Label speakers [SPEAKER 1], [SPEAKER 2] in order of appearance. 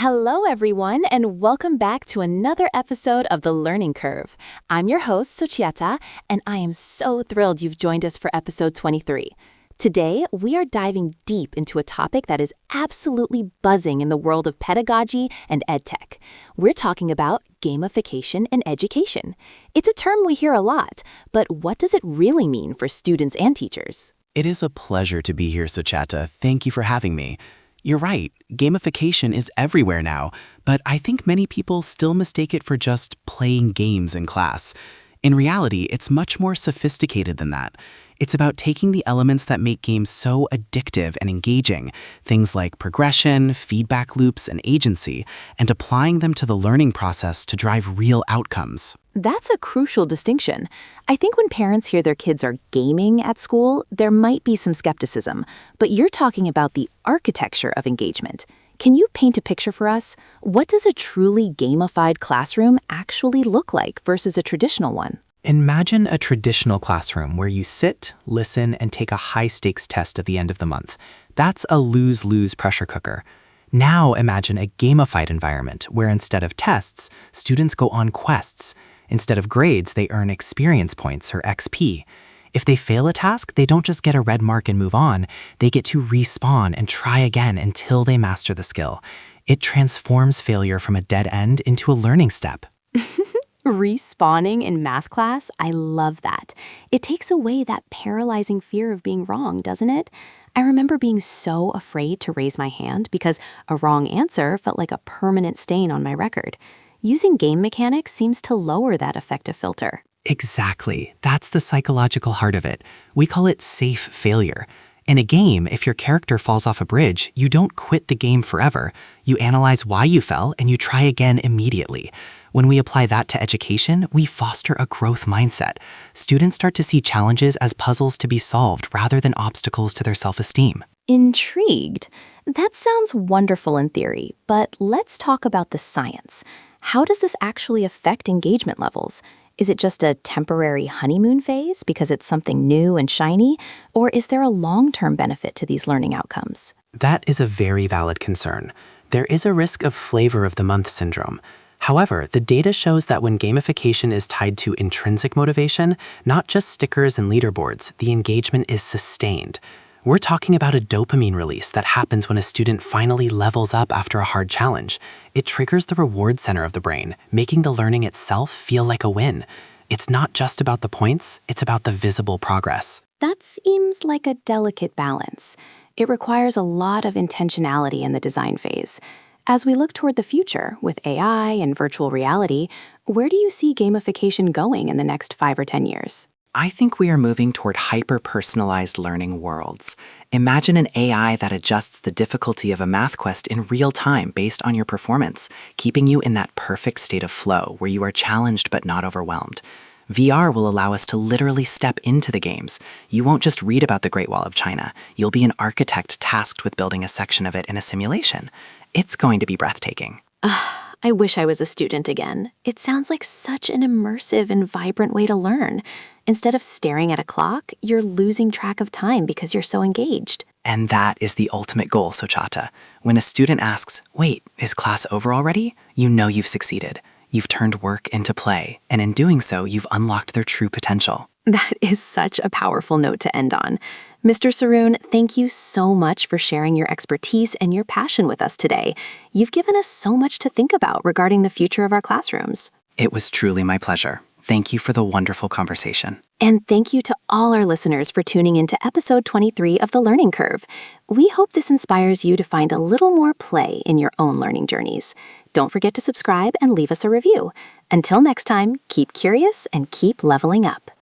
[SPEAKER 1] Hello, everyone, and welcome back to another episode of The Learning Curve. I'm your host, Suchiata, and I am so thrilled you've joined us for episode 23. Today, we are diving deep into a topic that is absolutely buzzing in the world of pedagogy and edtech. We're talking about gamification in education. It's a term we hear a lot, but what does it really mean for students and teachers?
[SPEAKER 2] It is a pleasure to be here, Suchata. Thank you for having me. You're right, gamification is everywhere now, but I think many people still mistake it for just playing games in class. In reality, it's much more sophisticated than that. It's about taking the elements that make games so addictive and engaging, things like progression, feedback loops, and agency, and applying them to the learning process to drive real outcomes.
[SPEAKER 1] That's a crucial distinction. I think when parents hear their kids are gaming at school, there might be some skepticism, but you're talking about the architecture of engagement. Can you paint a picture for us? What does a truly gamified classroom actually look like versus a traditional one?
[SPEAKER 3] Imagine a traditional classroom where you sit, listen, and take a high-stakes test at the end of the month. That's a lose-lose pressure cooker. Now imagine a gamified environment where instead of tests, students go on quests. Instead of grades, they earn experience points or XP. If they fail a task, they don't just get a red mark and move on. They get to respawn and try again until they master the skill. It transforms failure from a dead end into a learning step.
[SPEAKER 1] Respawning in math class? I love that. It takes away that paralyzing fear of being wrong, doesn't it? I remember being so afraid to raise my hand because a wrong answer felt like a permanent stain on my record. Using game mechanics seems to lower that effective filter.
[SPEAKER 3] Exactly. That's the psychological heart of it. We call it safe failure. In a game, if your character falls off a bridge, you don't quit the game forever. You analyze why you fell and you try again immediately. When we apply that to education, we foster a growth mindset. Students start to see challenges as puzzles to be solved rather than obstacles to their self-esteem.
[SPEAKER 1] Intrigued. That sounds wonderful in theory, but let's talk about the science. How does this actually affect engagement levels? Is it just a temporary honeymoon phase because it's something new and shiny, or is there a long-term benefit to these learning outcomes?
[SPEAKER 3] That is a very valid concern. There is a risk of flavor of the month syndrome. However, the data shows that when gamification is tied to intrinsic motivation, not just stickers and leaderboards, the engagement is sustained. We're talking about a dopamine release that happens when a student finally levels up after a hard challenge. It triggers the reward center of the brain, making the learning itself feel like a win. It's not just about the points, it's about the visible progress.
[SPEAKER 1] That seems like a delicate balance. It requires a lot of intentionality in the design phase. As we look toward the future with AI and virtual reality, where do you see gamification going in the next 5 or 10 years?
[SPEAKER 3] I think we are moving toward hyper-personalized learning worlds. Imagine an AI that adjusts the difficulty of a math quest in real time based on your performance, keeping you in that perfect state of flow where you are challenged but not overwhelmed. VR will allow us to literally step into the games. You won't just read about the Great Wall of China. You'll be an architect tasked with building a section of it in a simulation. It's going to be breathtaking.
[SPEAKER 1] I wish I was a student again. It sounds like such an immersive and vibrant way to learn. Instead of staring at a clock, you're losing track of time because you're so engaged.
[SPEAKER 3] And that is the ultimate goal, Sochata. When a student asks, "Wait, is class over already?" you know you've succeeded. You've turned work into play, and in doing so, you've unlocked their true potential.
[SPEAKER 1] That is such a powerful note to end on. Mr. Saroon, thank you so much for sharing your expertise and your passion with us today. You've given us so much to think about regarding the future of our classrooms.
[SPEAKER 3] It was truly my pleasure. Thank you for the wonderful conversation.
[SPEAKER 1] And thank you to all our listeners for tuning into episode 23 of The Learning Curve. We hope this inspires you to find a little more play in your own learning journeys. Don't forget to subscribe and leave us a review. Until next time, keep curious and keep leveling up.